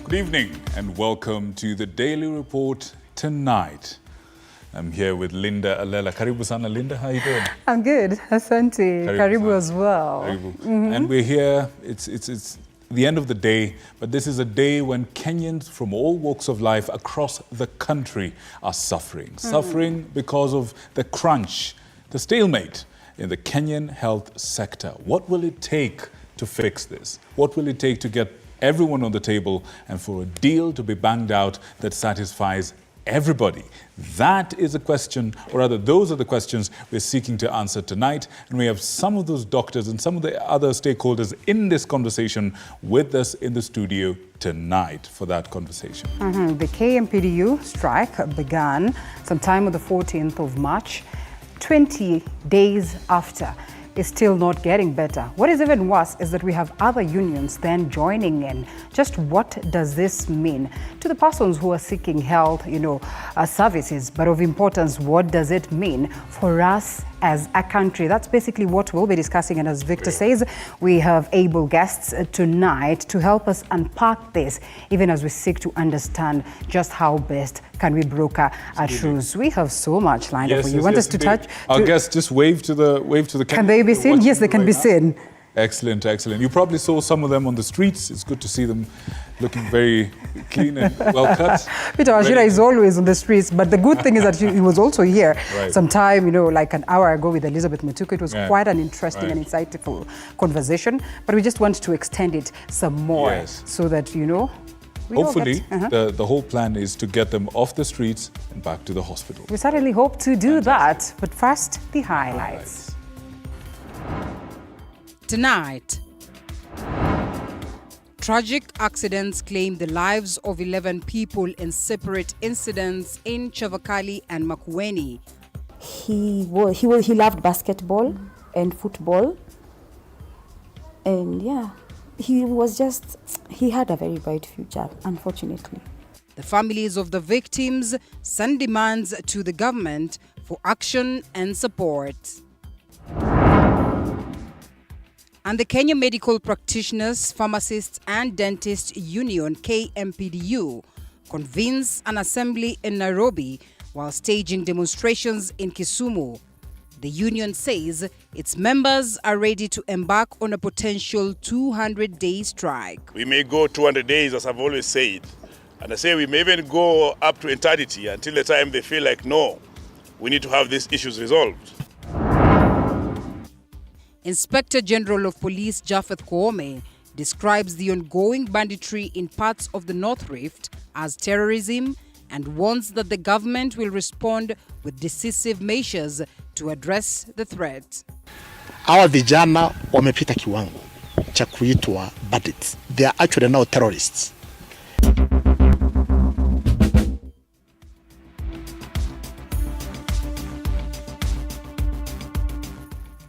Good evening and welcome to the Daily Report tonight. I'm here with Linda Alela. Karibu sana, Linda. How are you doing? I'm good. Asante. Karibu as well. Karibu. And we're here. It's the end of the day, but this is a day when Kenyans from all walks of life across the country are suffering. Suffering because of the crunch, the stalemate in the Kenyan health sector. What will it take to fix this? What will it take to get everyone on the table and for a deal to be banged out that satisfies everybody? That is a question, or rather those are the questions we're seeking to answer tonight. And we have some of those doctors and some of the other stakeholders in this conversation with us in the studio tonight for that conversation. The KMPDU strike began sometime on the 14th of March, 20 days after. Is still not getting better. What is even worse is that we have other unions then joining in. Just what does this mean to the persons who are seeking health, services, but of importance, what does it mean for us as a country? That's basically what we'll be discussing. And as Victor says, we have able guests tonight to help us unpack this, even as we seek to understand just how best can we broker a truce. We have so much lined up for you. Want us to touch? Our guests just wave to the camera. Can they be seen? Yes, they can be seen. Excellent, excellent. You probably saw some of them on the streets. It's good to see them looking very clean and well cut. Peter Wachira is always on the streets, but the good thing is that he was also here sometime, like an hour ago with Elizabeth Mutuku. It was quite an interesting and insightful conversation, but we just want to extend it some more so that, hopefully, the whole plan is to get them off the streets and back to the hospital. We certainly hope to do that, but first, the highlights. Tonight, tragic accidents claim the lives of 11 people in separate incidents in Chavakali and Makueni. He loved basketball and football, and he had a very bright future, unfortunately. The families of the victims send demands to the government for action and support. And the Kenya Medical Practitioners, Pharmacists and Dentists Union, KMPDU, convenes an assembly in Nairobi while staging demonstrations in Kisumu. The union says its members are ready to embark on a potential 200-day strike. We may go 200 days, as I've always said. And I say we may even go up to eternity until the time they feel like, no, we need to have these issues resolved. Inspector General of Police Japheth Koome describes the ongoing banditry in parts of the North Rift as terrorism and warns that the government will respond with decisive measures to address the threat. Hawa vijana wamepita kiwango cha kuitwa bandits. They are actually now terrorists.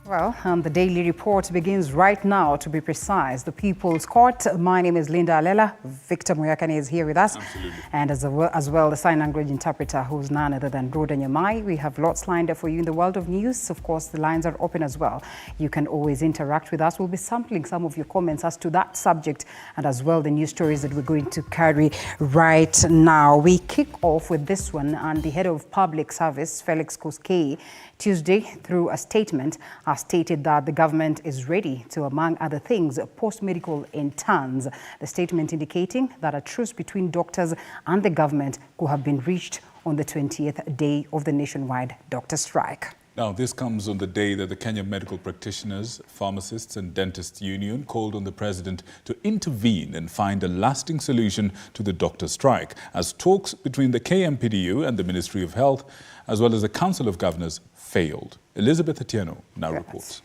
Well, the Daily Report begins right now, to be precise. The People's Court. My name is Linda Alela. Victor Moyakane is here with us. Absolutely. And as well, the sign language interpreter, who's none other than Rhoda Nyamai. We have lots lined up for you in the world of news. Of course, the lines are open as well. You can always interact with us. We'll be sampling some of your comments as to that subject and as well the news stories that we're going to carry right now. We kick off with this one, and the head of public service, Felix Koskei, Tuesday, through a statement, has stated that the government is ready to, among other things, post medical interns. The statement indicating that a truce between doctors and the government could have been reached on the 20th day of the nationwide doctor strike. Now, this comes on the day that the Kenya Medical Practitioners, Pharmacists and Dentists Union called on the president to intervene and find a lasting solution to the doctor strike, as talks between the KMPDU and the Ministry of Health, as well as the Council of Governors, failed. Elizabeth Atieno now reports.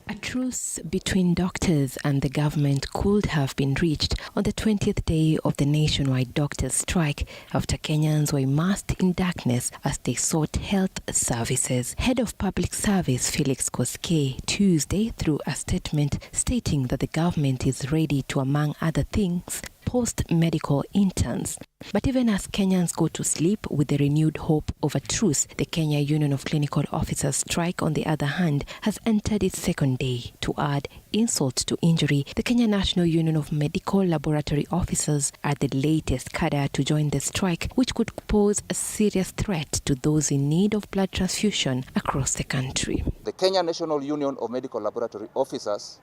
A truce between doctors and the government could have been reached on the 20th day of the nationwide doctors' strike after Kenyans were immersed in darkness as they sought health services. Head of Public Service Felix Koskei Tuesday through a statement stating that the government is ready to, among other things, post-medical interns. But even as Kenyans go to sleep with the renewed hope of a truce, the Kenya Union of Clinical Officers strike, on the other hand, has entered its second day. To add insult to injury, the Kenya National Union of Medical Laboratory Officers are the latest cadre to join the strike, which could pose a serious threat to those in need of blood transfusion across the country. The Kenya National Union of Medical Laboratory Officers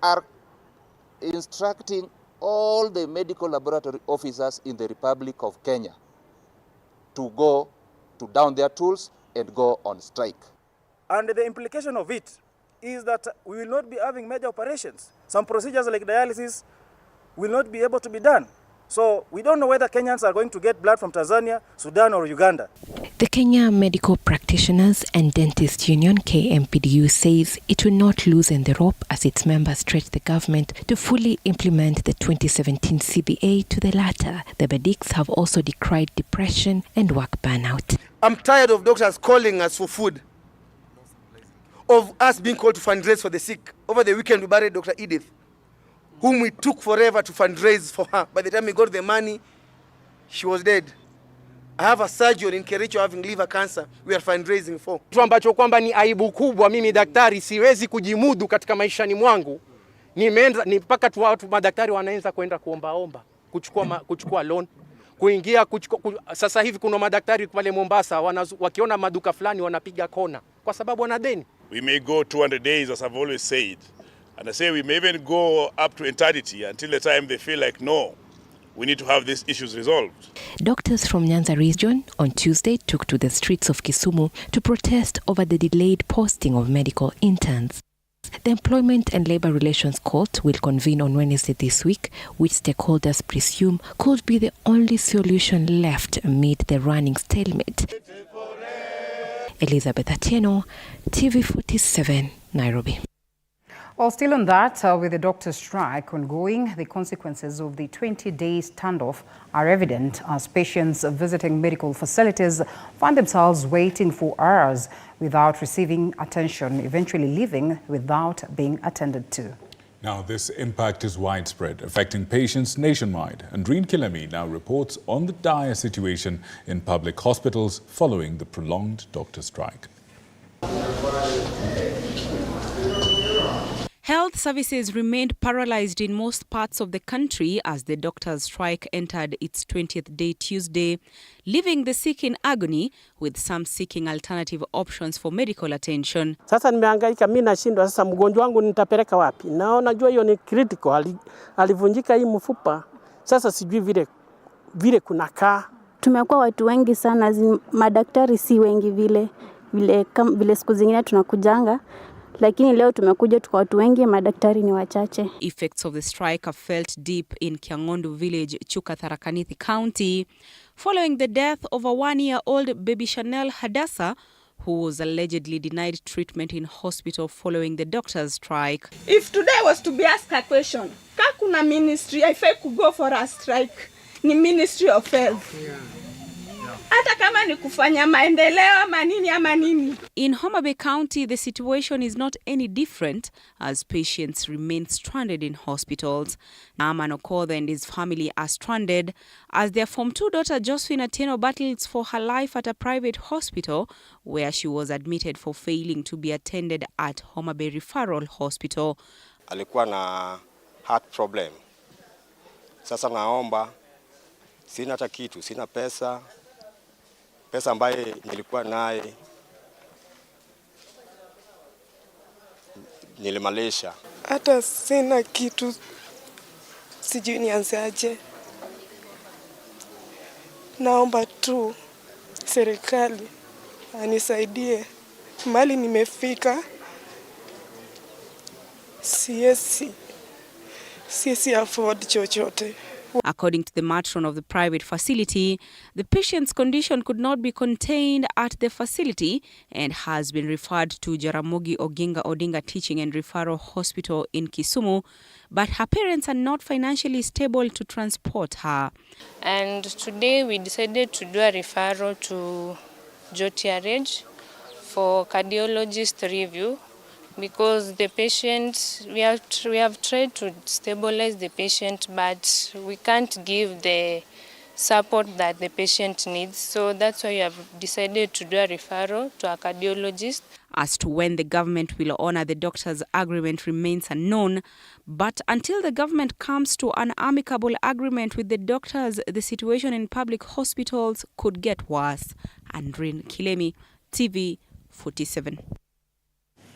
are instructing all the medical laboratory officers in the Republic of Kenya to go to down their tools and go on strike. And the implication of it is that we will not be having major operations. Some procedures like dialysis will not be able to be done. So we don't know whether Kenyans are going to get blood from Tanzania, Sudan or Uganda. The Kenya Medical Practitioners and Dentists Union, KMPDU, says it will not loosen the rope as its members stretch the government to fully implement the 2017 CBA to the latter. The medics have also decried depression and work burnout. I'm tired of doctors calling us for food, of us being called to fundraise for the sick. Over the weekend we buried Dr. Edith, whom we took forever to fundraise for her. By the time we got the money, she was dead. I have a surgeon in Kericho having liver cancer we are fundraising for. Kitu ambacho kwamba ni aibu kubwa, mimi daktari siwezi kujimudu katika maishani mwangu. Nimeenda ni mpaka tu watu madaktari wanaanza kwenda kuomba kuchukua loan, kuingia sasa hivi kuna madaktari pale Mombasa wakiona maduka fulani wanapiga kona kwa sababu wana deni. We may go 200 days, as I've always said. And I say we may even go up to eternity until the time they feel like, no, we need to have these issues resolved. Doctors from Nyanza region on Tuesday took to the streets of Kisumu to protest over the delayed posting of medical interns. The Employment and Labor Relations Court will convene on Wednesday this week, which stakeholders presume could be the only solution left amid the running stalemate. Elizabeth Atieno, TV47, Nairobi. Well, still on that, with the doctor's strike ongoing, the consequences of the 20-day standoff are evident as patients visiting medical facilities find themselves waiting for hours without receiving attention, eventually leaving without being attended to. Now, this impact is widespread, affecting patients nationwide. And Reen Kilemi now reports on the dire situation in public hospitals following the prolonged doctor strike. Health services remained paralyzed in most parts of the country as the doctors' strike entered its 20th day Tuesday, leaving the sick in agony, with some seeking alternative options for medical attention. Sasa nimehangaika, mimi nashindwa sasa mgonjwa wangu nitapeleka wapi? Na najua hiyo ni critical, alivunjika hii mfupa. Sasa sijui vile kunakaa. Tumekuwa watu wengi sana, madaktari si wengi vile siku zingine tunakujanga. Lakini leo tumekuja tuko watu wengi, madaktari ni wachache. Effects of the strike are felt deep in Kiangondu village, Chuka, Tharaka Nithi County, following the death of a 1-year-old baby Chanel Hadassa, who was allegedly denied treatment in hospital following the doctor's strike. If today was to be asked a question, kakuna ministry haifai go for a strike, ni Ministry of Health. Hata kama ni kufanya maendeleo ama nini. In Homa Bay County, the situation is not any different as patients remain stranded in hospitals. Naaman Okoth and his family are stranded as their Form 2 daughter Josephine Atieno battles for her life at a private hospital where she was admitted for failing to be attended at Homa Bay Referral Hospital. Alikuwa na heart problem. Sasa naomba, sina hata kitu, sina pesa ambaye nilikuwa naye nilimalisha. Hata sina kitu, sijui nianzaje. Naomba tu serikali anisaidie mali nimefika. Siesi afford chochote. According to the matron of the private facility, the patient's condition could not be contained at the facility and has been referred to Jaramogi Oginga Odinga Teaching and Referral Hospital in Kisumu, but her parents are not financially stable to transport her. And today we decided to do a referral to GOtv for cardiologist review because the patient, we have tried to stabilize the patient, but we can't give the support that the patient needs. So that's why we have decided to do a referral to a cardiologist. As to when the government will honor the doctor's agreement remains unknown, but until the government comes to an amicable agreement with the doctors, the situation in public hospitals could get worse. Andrin Kilemi, TV 47.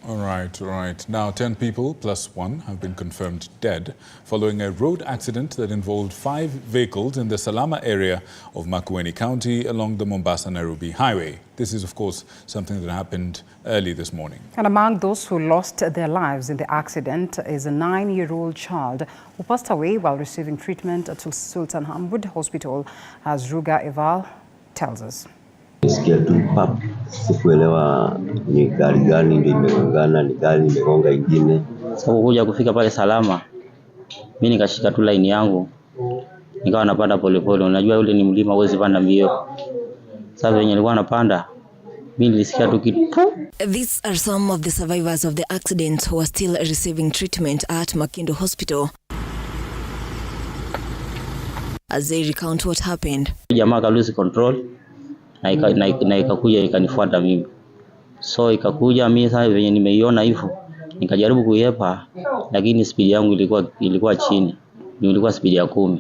All right. Now, 10 people plus 1 have been confirmed dead following a road accident that involved 5 vehicles in the Salama area of Makueni County along the Mombasa-Nairobi highway. This is, of course, something that happened early this morning. And among those who lost their lives in the accident is a 9-year-old child who passed away while receiving treatment at Sultan Hamud Hospital, as Ruga Eval tells us. Nisikia tu pap, sikuelewa ni gari gani ndio imegongana, ni gari imegonga ingine. Sasa kuja kufika pale Salama, mimi nikashika tu line yangu, nikawa napanda polepole. Unajua yule ni mlima, huwezi panda mbio. Sasa wenye nilikuwa napanda, mimi nilisikia tu kitu. These are some of the survivors of the accident who are still receiving treatment at Makindo Hospital. As they recount what happened. Jamaa ka lose control. Na ikakuja ikanifuata mimi. So ikakuja mimi sasa venye nimeiona hivyo nikajaribu kuiepa, lakini speed yangu ilikuwa chini. Nilikuwa speed ya 10.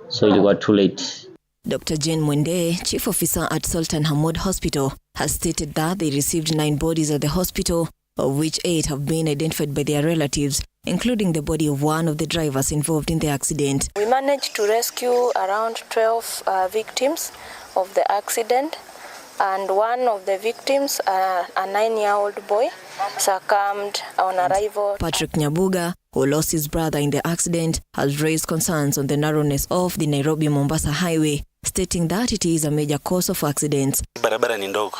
So ilikuwa too late. Dr. Jane Mwende, chief officer at Sultan Hamud Hospital, has stated that they received 9 bodies at the hospital, of which 8 have been identified by their relatives, including the body of one of the drivers involved in the accident. We managed to rescue around 12 victims of the accident, and one of the victims, a 9-year-old boy, succumbed on arrival. Patrick Nyabuga, who lost his brother in the accident, has raised concerns on the narrowness of the Nairobi-Mombasa highway, stating that it is a major cause of accidents. Barabara ni ndogo.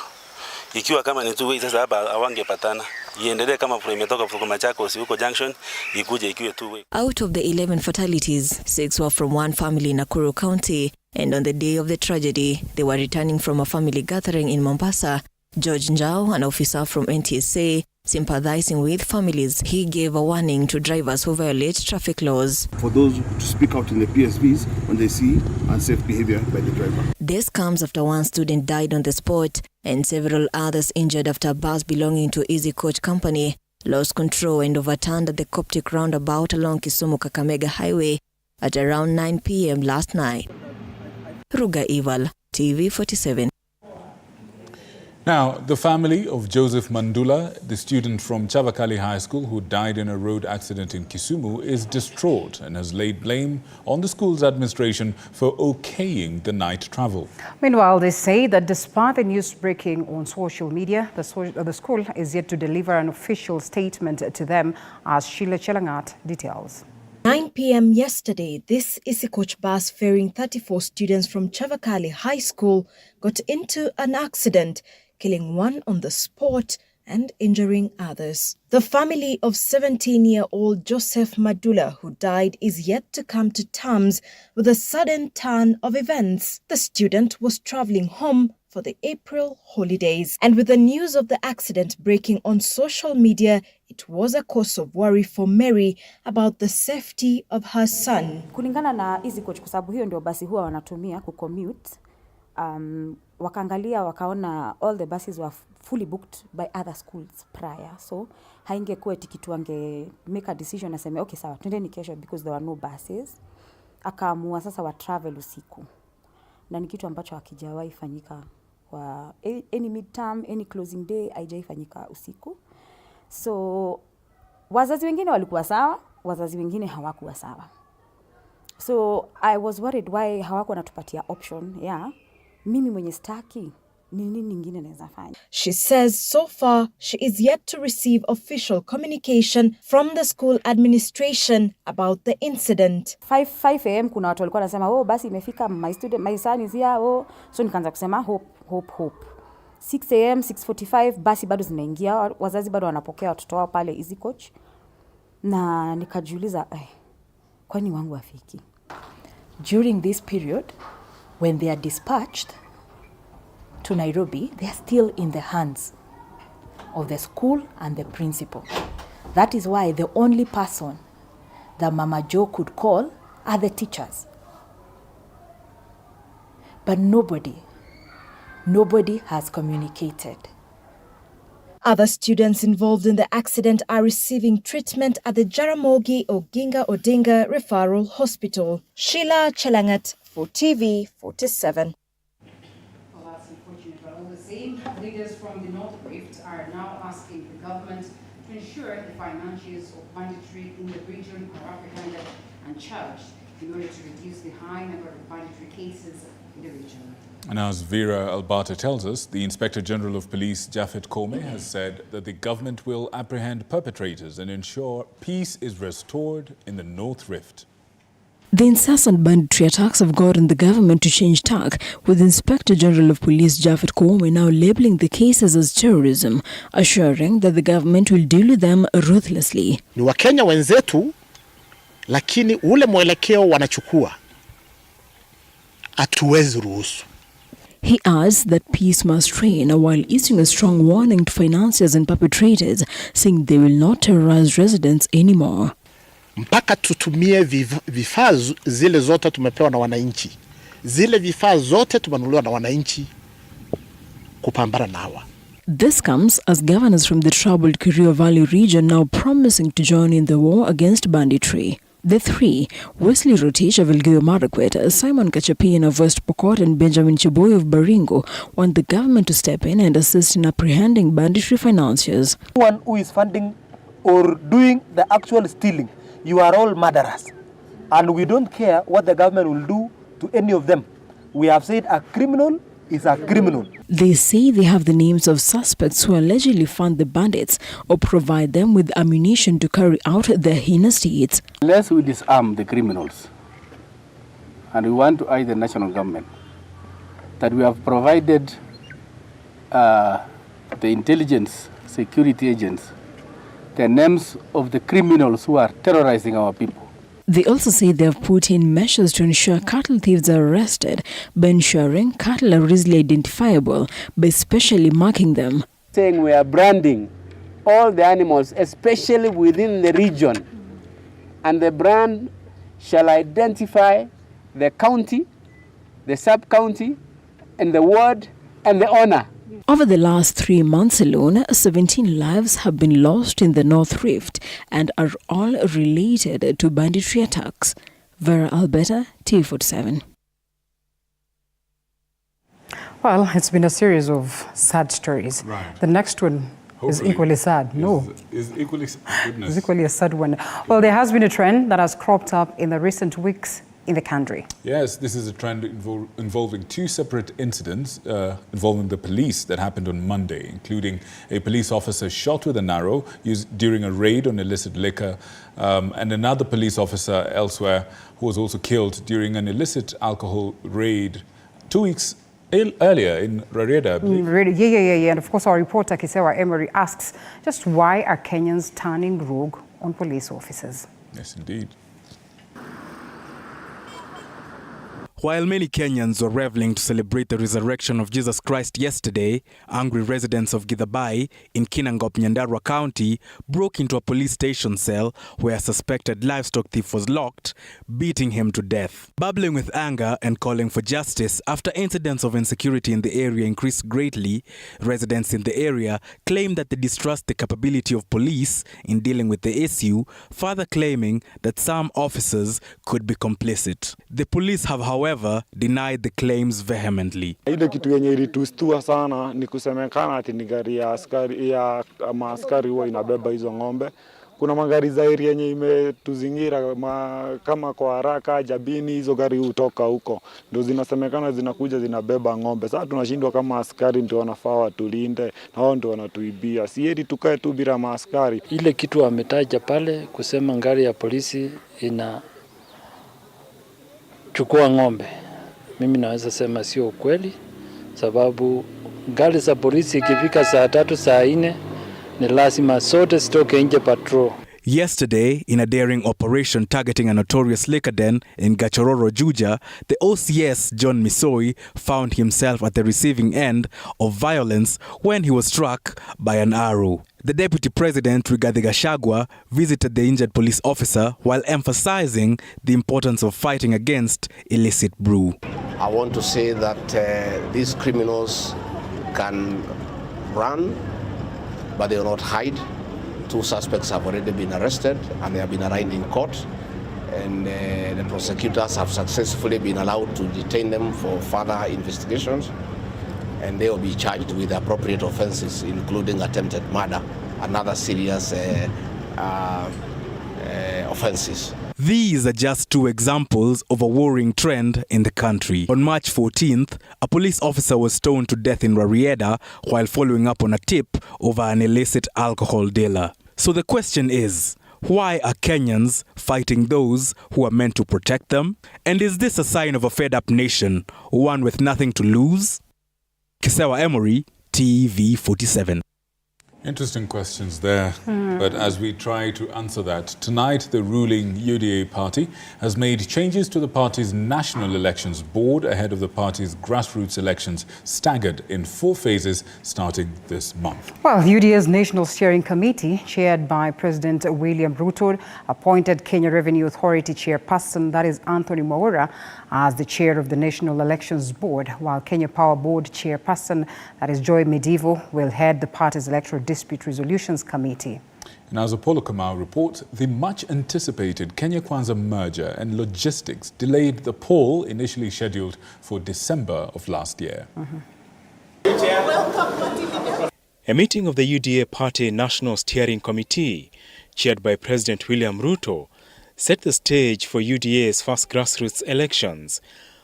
Ikiwa kama ni two-way sasa hapa hawangepatana. Iendelee kama imetoka kutoka Machakos huko junction ikuje ikiwe two-way. Out of the 11 fatalities, 6 were from one family in Nakuru County, and on the day of the tragedy, they were returning from a family gathering in Mombasa. George Njau, an officer from NTSA, sympathizing with families, he gave a warning to drivers who violate traffic laws. For those to speak out in the PSVs when they see unsafe behavior by the driver. This comes after one student died on the spot and several others injured after a bus belonging to Easy Coach Company lost control and overturned at the Coptic roundabout along Kisumu-Kakamega Highway at around 9 p.m. last night. Ruga Eval, TV 47. Now, the family of Joseph Mandula, the student from Chavakali High School who died in a road accident in Kisumu, is distraught and has laid blame on the school's administration for okaying the night travel. Meanwhile, they say that despite the news breaking on social media, the school is yet to deliver an official statement to them, as Sheila Chelangat details. 9 p.m. yesterday, this Easy Coach bus ferrying 34 students from Chavakali High School got into an accident, killing one on the spot and injuring others. The family of 17-year-old Joseph Mandula, who died, is yet to come to terms with the sudden turn of events. The student was traveling home for the April holidays, and with the news of the accident breaking on social media, it was a cause of worry for Mary about the safety of her son. Kulingana na Easy Coach, kwa sababu hiyo ndio basi huwa wanatumia kucommute, wakaangalia wakaona all the buses were fully booked by other schools prior, so haingekuwa tikitu wange make a decision aseme okay sawa twendeni kesho because there were no buses. Akaamua sasa wa travel usiku, na ni kitu ambacho hakijawahi fanyika kwa any midterm, any closing day haijaifanyika usiku. So wazazi wengine walikuwa sawa, wazazi wengine hawakuwa sawa. So I was worried why hawako natupatia option mimi mwenye staki ni nini nyingine naweza fanya. She says so far she is yet to receive official communication from the school administration about the incident. 5 a.m. kuna watu walikuwa wanasema basi imefika, my son is here, so nikaanza kusema hope. 6 a.m. 6:45 basi bado zinaingia, wazazi bado wanapokea watoto wao pale Easy Coach, na nikajiuliza kwani wangu afiki. During this period when they are dispatched to Nairobi, they are still in the hands of the school and the principal. That is why the only person that Mama Joe could call are the teachers. But nobody has communicated. Other students involved in the accident are receiving treatment at the Jaramogi Oginga Odinga Referral Hospital. Sheila Chelangat for TV 47. Well, that's unfortunate, but all the same, leaders from the North Rift are now asking the government to ensure the financiers of banditry in the region are apprehended and charged in order to reduce the high number of banditry cases in the region. And as Vera Albata tells us, the Inspector General of Police, Japhet Kome, has said that the government will apprehend perpetrators and ensure peace is restored in the North Rift. The incessant banditry attacks have gotten the government to change tack, with Inspector General of Police Japhet Kome now labeling the cases as terrorism, assuring that the government will deal with them ruthlessly. Ni Wakenya wenzetu, lakini ule mwelekeo wanachukua hatuwezi ruhusu. He adds that peace must reign while issuing a strong warning to financiers and perpetrators, saying they will not terrorize residents anymore. Mpaka tutumie vifaa zile zote tumepewa na wananchi. Zile vifaa zote tumenunuliwa na wananchi kupambana na hawa. This comes as governors from the troubled Kerio Valley region now promising to join in the war against banditry. The three, Wesley Rotich of Elgeyo Marakwet, Simon Kachapin of West Pokot and Benjamin Chiboy of Baringo, want the government to step in and assist in apprehending banditry financiers. Anyone who is funding or doing the actual stealing, you are all murderers. And we don't care what the government will do to any of them. We have said a criminal is a criminal. They say they have the names of suspects who allegedly fund the bandits or provide them with ammunition to carry out their heinous deeds. Unless we disarm the criminals, and we want to urge the national government that we have provided the intelligence security agents the names of the criminals who are terrorizing our people. They also say they have put in measures to ensure cattle thieves are arrested by ensuring cattle are easily identifiable by specially marking them. Saying we are branding all the animals, especially within the region, and the brand shall identify the county, the sub-county, and the ward, and the owner. Over the last 3 months alone, 17 lives have been lost in the North Rift and are all related to banditry attacks. Vera Alberta, TV47. Well, it's been a series of sad stories. Right. The next one is equally sad. Is equally goodness. It's equally a sad one. Well, there has been a trend that has cropped up in the recent weeks in the country. Yes, this is a trend involving two separate incidents involving the police that happened on Monday, including a police officer shot with an arrow used during a raid on illicit liquor, and another police officer elsewhere who was also killed during an illicit alcohol raid 2 weeks earlier in Rarieda, I believe. Yeah. And of course, our reporter, Kisewa Emery, asks just why are Kenyans turning rogue on police officers? Yes, indeed. While many Kenyans were reveling to celebrate the resurrection of Jesus Christ yesterday, angry residents of Githabai in Kinangop, Nyandarua County broke into a police station cell where a suspected livestock thief was locked, beating him to death. Bubbling with anger and calling for justice after incidents of insecurity in the area increased greatly, residents in the area claim that they distrust the capability of police in dealing with the issue, further claiming that some officers could be complicit. The police have, however, denied the claims vehemently. Ile kitu yenye ilitustua sana ni kusemekana ati ni gari ya askari ya maaskari huwa inabeba hizo ng'ombe. Kuna magari za area yenye imetuzingira kama kwa haraka Jabini, hizo gari hutoka huko. Ndio zinasemekana zinakuja zinabeba ng'ombe. Sasa tunashindwa kama askari ndio wanafaa watulinde na wao ndio wanatuibia. Si eti tukae tu bila maaskari. Ile kitu ametaja pale kusema gari ya polisi ina chukua ng'ombe, mimi naweza sema sio ukweli, sababu gari za polisi ikifika saa 3 saa 4 ni lazima sote stoke nje patrol. Yesterday, in a daring operation targeting a notorious liquor den in Gachororo, Juja, the OCS John Misoi found himself at the receiving end of violence when he was struck by an arrow. The Deputy President, Rigathi Gachagua, visited the injured police officer while emphasizing the importance of fighting against illicit brew. I want to say that these criminals can run, but they will not hide. 2 suspects have already been arrested and they have been arraigned in court. And the prosecutors have successfully been allowed to detain them for further investigations. And they will be charged with appropriate offenses, including attempted murder and other serious offenses. These are just 2 examples of a worrying trend in the country. On March 14th, a police officer was stoned to death in Rarieda while following up on a tip over an illicit alcohol dealer. So the question is, why are Kenyans fighting those who are meant to protect them? And is this a sign of a fed-up nation, one with nothing to lose? Kisewa Emory, TV47. Interesting questions there, but as we try to answer that, tonight the ruling UDA party has made changes to the party's National Elections Board ahead of the party's grassroots elections, staggered in 4 phases starting this month. Well, UDA's National Steering Committee, chaired by President William Ruto, appointed Kenya Revenue Authority Chairperson, that is Anthony Mwaura, as the chair of the National Elections Board, while Kenya Power Board Chairperson, that is Joy Medivo, will head the party's Electoral Dispute Resolutions Committee. And as Apollo Kamau reports, the much-anticipated Kenya Kwanza merger and logistics delayed the poll initially scheduled for December of last year. A meeting of the UDA Party National Steering Committee, chaired by President William Ruto, set the stage for UDA's first grassroots elections,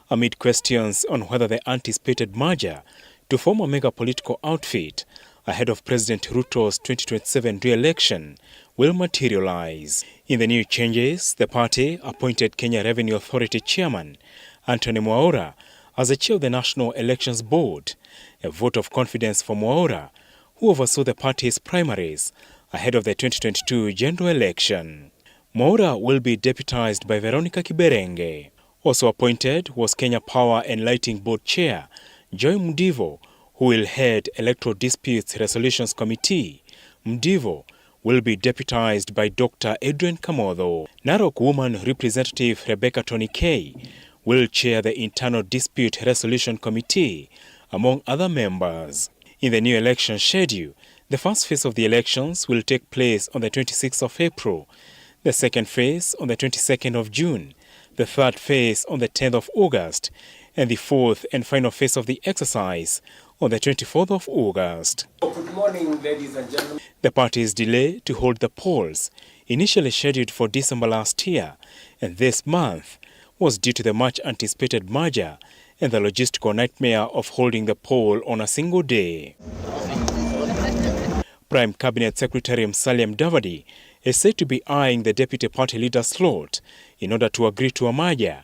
amid questions on whether the anticipated merger to form a mega political outfit ahead of President Ruto's 2027 re-election will materialize. In the new changes, the party appointed Kenya Revenue Authority Chairman Anthony Mwaura as the chair of the National Elections Board, a vote of confidence for Mwaura, who oversaw the party's primaries ahead of the 2022 general election. Mwaura will be deputized by Veronica Kiberenge. Also appointed was Kenya Power and Lighting Board Chair Joy Medivo, who will head Electoral Disputes Resolutions Committee. Medivo will be deputized by Dr. Adrian Kamotho. Narok Woman Representative Rebecca Tonikei will chair the Internal Dispute Resolution Committee, among other members. In the new election schedule, the first phase of the elections will take place on the 26th of April, the second phase on the 22nd of June, the third phase on the 10th of August, and the fourth and final phase of the exercise on the 24th of August. Good morning, ladies and gentlemen. The party's delay to hold the polls, initially scheduled for December last year and this month, was due to the much-anticipated merger and the logistical nightmare of holding the poll on a single day. Prime Cabinet Secretary Musalia Mudavadi is said to be eyeing the deputy party leader slot in order to agree to a merger,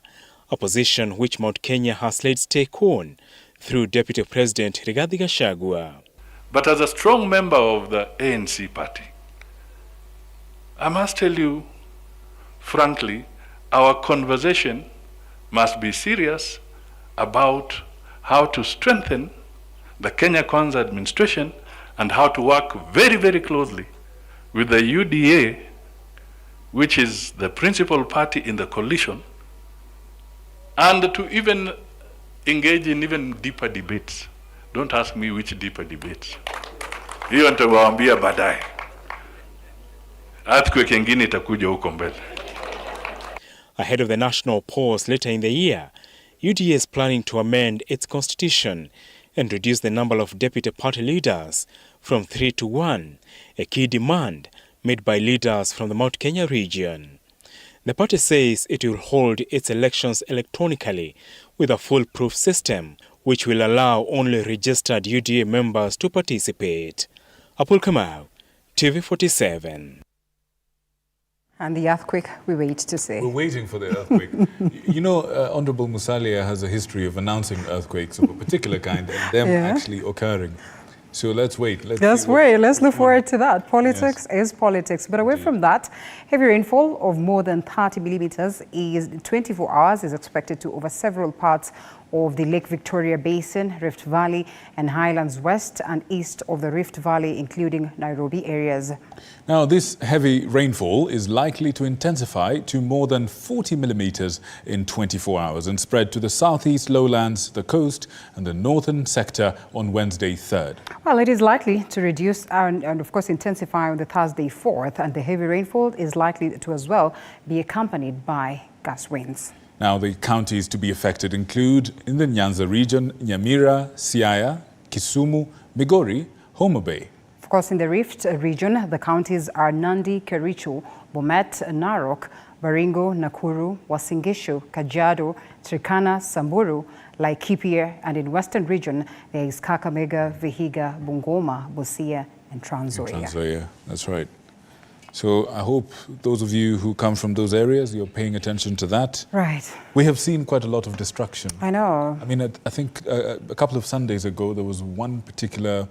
a position which Mount Kenya has laid stake on through Deputy President Rigathi Gachagua. But as a strong member of the ANC party, I must tell you, frankly, our conversation must be serious about how to strengthen the Kenya Kwanza administration and how to work very, very closely with the UDA, which is the principal party in the coalition, and to even engage in even deeper debates. Don't ask me which deeper debates. Hiyo nitawaambia baadaye. Earthquake ingine itakuja huko mbele. Ahead of the national polls later in the year, UDA is planning to amend its constitution and reduce the number of deputy party leaders from 3 to 1, a key demand made by leaders from the Mount Kenya region. The party says it will hold its elections electronically with a foolproof system, which will allow only registered UDA members to participate. Apul Kamau, TV47. And the earthquake, we wait to see. We're waiting for the earthquake. You know, Honorable Musalia has a history of announcing earthquakes of a particular kind and them actually occurring. So let's wait. Let's wait. Let's look forward to that. Politics is politics. But away from that, heavy rainfall of more than 30 millimeters in 24 hours is expected to over several parts of the Lake Victoria Basin, Rift Valley, and highlands west and east of the Rift Valley, including Nairobi areas. Now, this heavy rainfall is likely to intensify to more than 40 millimeters in 24 hours and spread to the southeast lowlands, the coast, and the northern sector on Wednesday 3rd. Well, it is likely to reduce and of course intensify on the Thursday 4th, and the heavy rainfall is likely to as well be accompanied by gust winds. Now, the counties to be affected include in the Nyanza region, Nyamira, Siaya, Kisumu, Migori, Homa Bay. Of course, in the Rift region, the counties are Nandi, Kericho, Bomet, Narok, Baringo, Nakuru, Uasin Gishu, Kajiado, Turkana, Samburu, Laikipia, and in Western region, there is Kakamega, Vihiga, Bungoma, Busia, and Trans Nzoia. That's right. So I hope those of you who come from those areas, you're paying attention to that. Right. We have seen quite a lot of destruction. I know. I mean, I think a couple of Sundays ago, there was one particular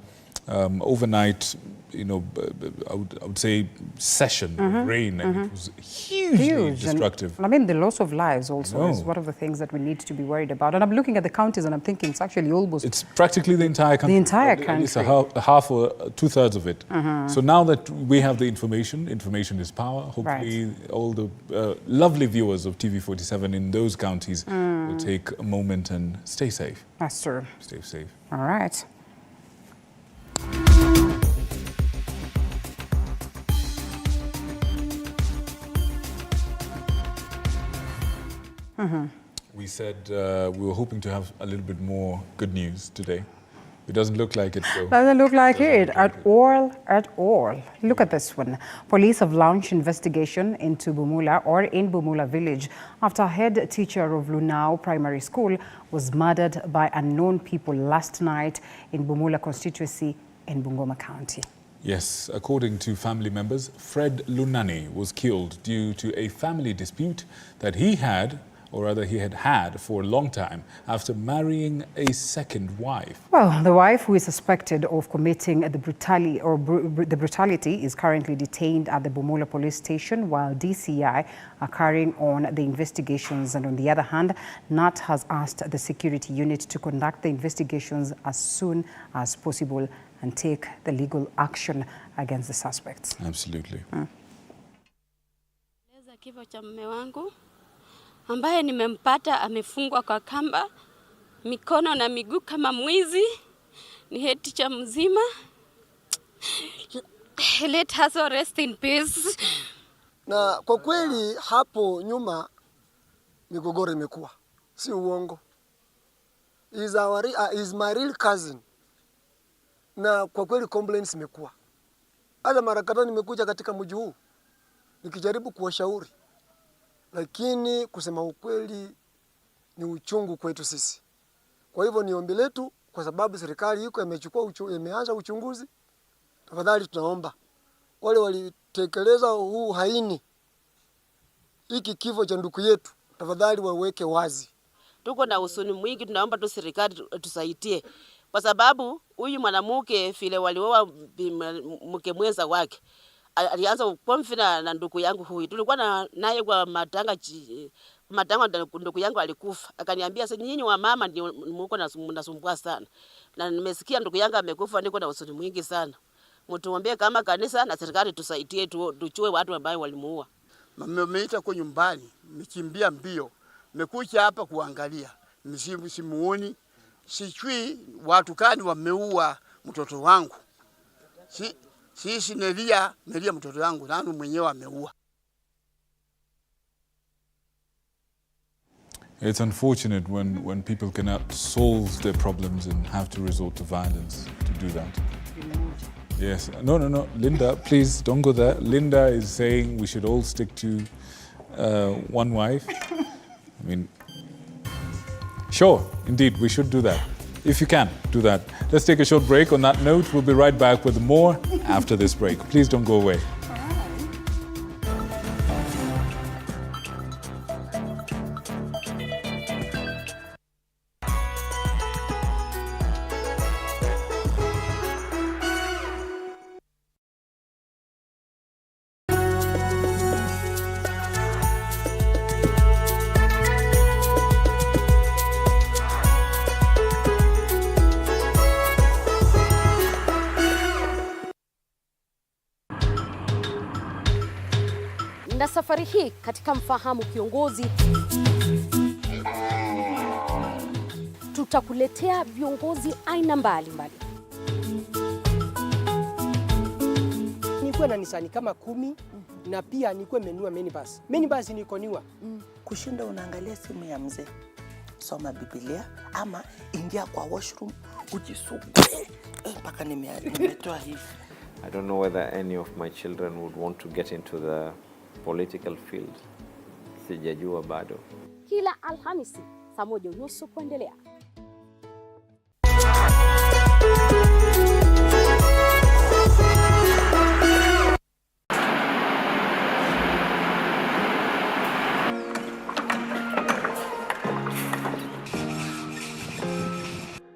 overnight, I would say session of rain, and it was hugely destructive. And, I mean, the loss of lives also is one of the things that we need to be worried about. And I'm looking at the counties and I'm thinking it's actually almost... It's practically the entire country. The entire country. At least half or two-thirds of it. So now that we have the information is power. Hopefully all the lovely viewers of TV47 in those counties will take a moment and stay safe. That's true. Stay safe. All right. We said we were hoping to have a little bit more good news today. It doesn't look like it, though. Doesn't look like it at all. Look at this one. Police have launched investigation into in Bumula village after head teacher of Lunao Primary School was murdered by unknown people last night in Bumula constituency in Bungoma County. Yes, according to family members, Fred Lunani was killed due to a family dispute that he had had for a long time after marrying a second wife. Well, the wife, who is suspected of committing the brutality, is currently detained at the Bumula police station while DCI are carrying on the investigations. And on the other hand, NAT has asked the security unit to conduct the investigations as soon as possible and take the legal action against the suspects. Absolutely. Kifo cha mume wangu ambaye nimempata amefungwa kwa kamba mikono na miguu kama mwizi, ni head teacher mzima. Let us rest in peace. Na kwa kweli hapo nyuma migogoro imekuwa, si uongo. Is my real cousin. Na kwa kweli complaints imekuwa. Hata mara kadhaa nimekuja katika mji huu nikijaribu kuwashauri, lakini kusema ukweli ni uchungu kwetu sisi. Kwa hivyo ni ombi letu, kwa sababu serikali imeanza uchunguzi. Tafadhali tunaomba wale walitekeleza huu haini, hiki kifo cha ndugu yetu, tafadhali waweke wazi. Tuko na huzuni mwingi, tunaomba tu serikali tusaidie, kwa sababu huyu mwanamke vile walioa mke mwenza wake alianza kukonfina na ndugu yangu huyu. Tulikuwa naye kwa matanga ndugu yangu alikufa. Akaniambia sasa nyinyi wa mama ndio mko mnasumbua sana. Na nimesikia ndugu yangu amekufa, niko na huzuni mwingi sana. Mtuombee kama kanisa na serikali tusaidie tuchue watu ambao walimuua. Mmeita kwa nyumbani, mkimbia mbio. Mmekuja hapa kuangalia. Msimuoni. Sijui watu kani wameua mtoto wangu. Sisi Nelia mtoto wangu, nani mwenyewe ameua. It's unfortunate when people cannot solve their problems and have to resort to violence to do that. Yes. No. Linda, please don't go there. Linda is saying we should all stick to one wife. I mean, sure, indeed, we should do that. If you can, do that. Let's take a short break. On that note, we'll be right back with more after this break. Please don't go away. Na safari hii katika Mfahamu Kiongozi tutakuletea viongozi aina mbalimbali. Nikuwe na Nisani kama 10 na pia nikuwe menua minibus. Minibus nikoniwa. Kushinda unaangalia simu ya mzee. Soma Biblia ama ingia kwa washroom ujisugue mpaka nimetoa hivi. I don't know whether any of my children would want to get into the political field. Sijajua bado. Kila Alhamisi saa 1:30 kuendelea.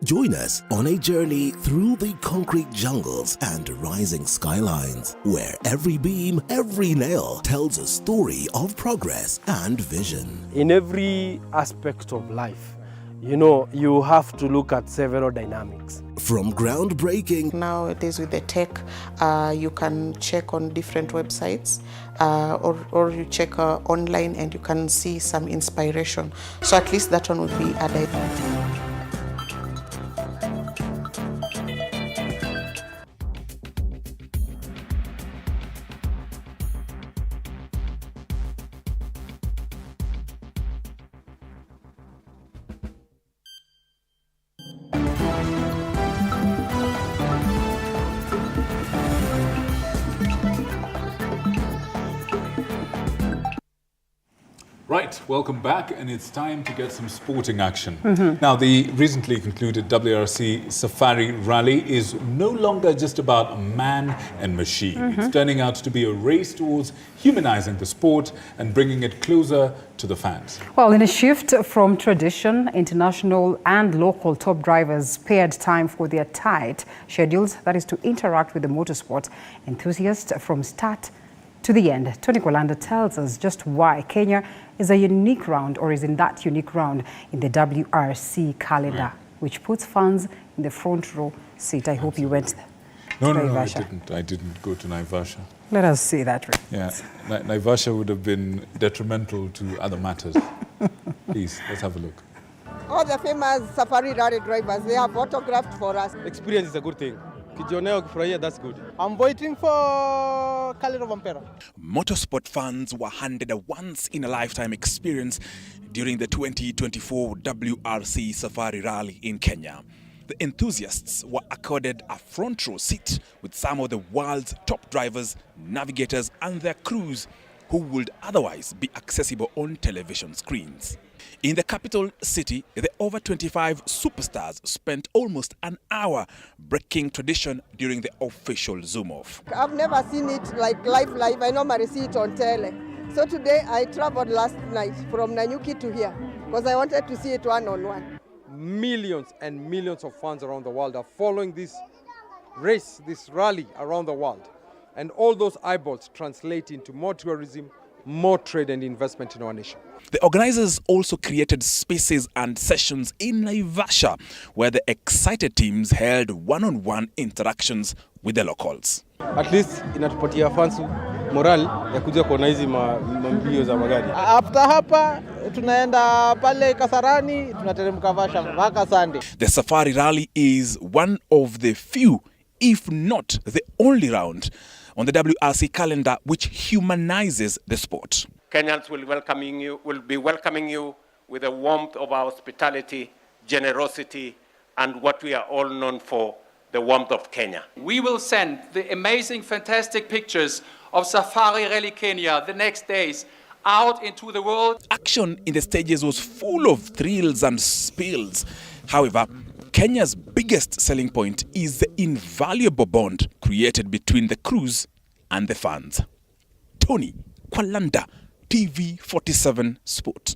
Join us on a journey through the concrete jungles and rising skylines, where every beam, every nail tells a story of progress and vision. In every aspect of life, you have to look at several dynamics. From groundbreaking. Nowadays with the tech, you can check on different websites or you check online and you can see some inspiration. So at least that one would be a diversion. Right, welcome back, and it's time to get some sporting action. Now, the recently concluded WRC Safari Rally is no longer just about man and machine. It's turning out to be a race towards humanizing the sport and bringing it closer to the fans. Well, in a shift from tradition, international and local top drivers spared time for their tight schedules, that is to interact with the motorsport enthusiasts from start to the end. Tony Kolanda tells us just why Kenya is a unique round, or is in that unique round in the WRC calendar, which puts fans in the front row seat. I hope you went there. No, I didn't go to Naivasha. Let us see that. Yeah, Naivasha would have been detrimental to other matters. Please, let's have a look. All the famous Safari Rally drivers, they have autographed for us. Experience is a good thing. That's good. I'm waiting for Calero Vampera. Motorsport fans were handed a once-in-a-lifetime experience during the 2024 WRC Safari Rally in Kenya. The enthusiasts were accorded a front row seat with some of the world's top drivers, navigators and their crews who would otherwise be accessible on television screens. In the capital city, the over 25 superstars spent almost an hour breaking tradition during the official zoom-off. I've never seen it like live. I normally see it on tele. So today I traveled last night from Nanyuki to here because I wanted to see it one-on-one. Millions and millions of fans around the world are following this race, this rally around the world. And all those eyeballs translate into more tourism, more trade and investment in our nation. The organizers also created spaces and sessions in Naivasha where the excited teams held one-on-one interactions with the locals. At least inatupatia fans moral ya kuja kuona hizi mbio za magari. After hapa tunaenda pale Kasarani, tunateremka Vasha mpaka Sunday. The Safari Rally is one of the few, if not the only round on the WRC calendar which humanizes the sport. Kenyans will be welcoming you with the warmth of our hospitality, generosity, and what we are all known for, the warmth of Kenya. We will send the amazing, fantastic pictures of Safari Rally Kenya the next days out into the world. Action in the stages was full of thrills and spills. However, Kenya's biggest selling point is the invaluable bond created between the crews and the fans. Tony Kolanda, TV47 Sport.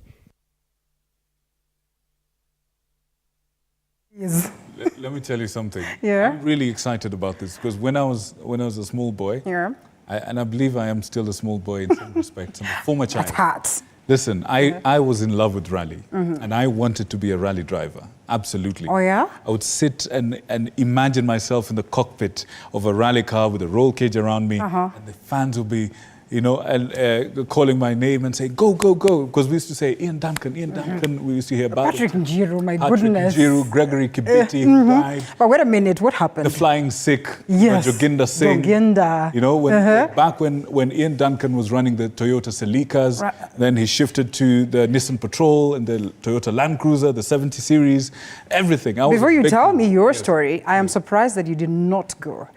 Yes. Let me tell you something. Yeah. I'm really excited about this because when I was a small boy, and I believe I am still a small boy in some respects, I'm a former child. That's hot. Listen, I was in love with rally, and I wanted to be a rally driver. Absolutely. Oh, yeah? I would sit and imagine myself in the cockpit of a rally car with a roll cage around me, and the fans would be, and calling my name and saying, go, go, go. Because we used to say, Ian Duncan, Ian Duncan. We used to hear about Patrick it. Njiru, my Patrick goodness. Njiru, Gregory Kibiti, who died. But wait a minute, what happened? The flying sick, yes. Joginda Singh. Joginda. Back when Ian Duncan was running the Toyota Celicas, Right. then he shifted to the Nissan Patrol and the Toyota Land Cruiser, the 70 series, everything. Before you tell me your story, I am surprised that you did not go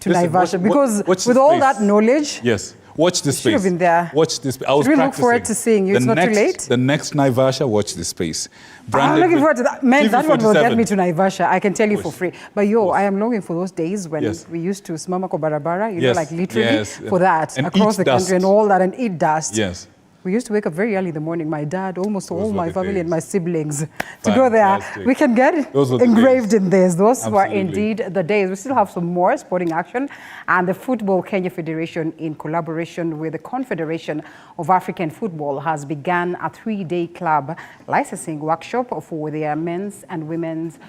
to Naivasha, because with all that knowledge, yes. Watch this you should space. have been there. Watch this space. I was Should we practicing. look forward to seeing you? It's not too late? The next Naivasha, watch this space. I'm looking forward to that. Man, that one will get TV47. me to Naivasha. I can tell you for free. But I am longing for those days when we used to smama ko barabara, like literally for that, and across the country and all that, and eat dust. Yes. We used to wake up very early in the morning. My dad, almost all my family days. and my siblings to go there. We can get Those were the engraved days. in this. Those were Absolutely. indeed the days. We still have some more sporting action. And the Football Kenya Federation, in collaboration with the Confederation of African Football, has begun a 3-day club licensing workshop for their men's and women's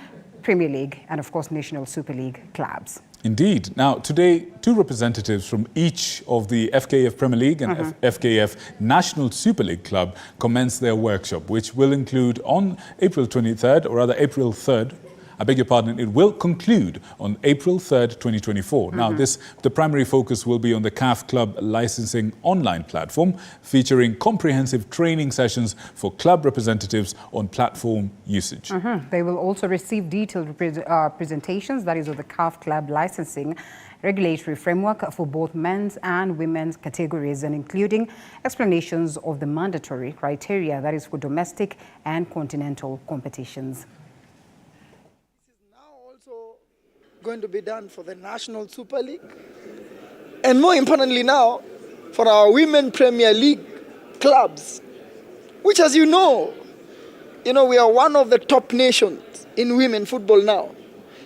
Premier League and, of course, National Super League clubs. Indeed. Now, today, 2 representatives from each of the FKF Premier League and FKF National Super League Club commenced their workshop, which will include on April 23rd, or rather April 3rd, I beg your pardon, it will conclude on April 3rd, 2024. Now, the primary focus will be on the CAF Club licensing online platform, featuring comprehensive training sessions for club representatives on platform usage. They will also receive detailed presentations, that is, of the CAF Club licensing regulatory framework for both men's and women's categories, and including explanations of the mandatory criteria, that is, for domestic and continental competitions. Going to be done for the National Super League, and more importantly now for our Women Premier League clubs, which, as you know, we are one of the top nations in women football now,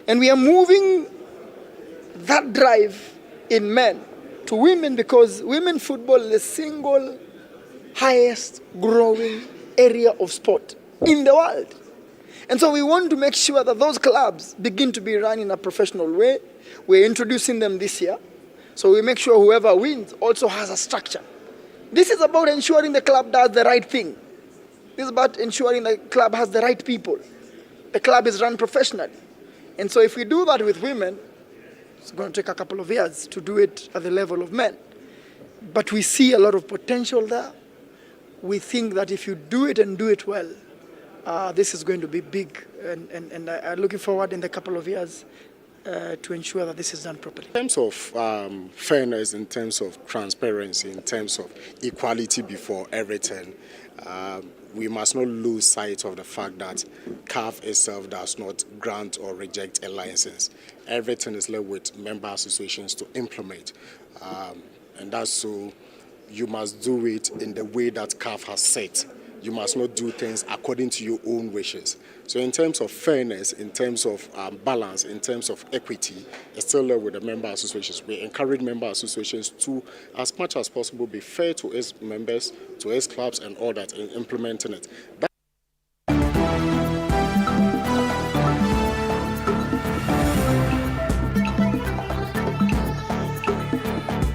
and we are moving that drive in men to women, because women football is the single highest growing area of sport in the world. And so we want to make sure that those clubs begin to be run in a professional way. We're introducing them this year. So we make sure whoever wins also has a structure. This is about ensuring the club does the right thing. This is about ensuring the club has the right people. The club is run professionally. And so if we do that with women, it's going to take a couple of years to do it at the level of men. But we see a lot of potential there. We think that if you do it and do it well, this is going to be big, and I'm looking forward in a couple of years to ensure that this is done properly. In terms of fairness, in terms of transparency, in terms of equality before everything, we must not lose sight of the fact that CAF itself does not grant or reject a license. Everything is left with member associations to implement, and that's so you must do it in the way that CAF has set. You must not do things according to your own wishes. So in terms of fairness, in terms of balance, in terms of equity, it's still there with the member associations. We encourage member associations to, as much as possible, be fair to its members, to its clubs and all that in implementing it.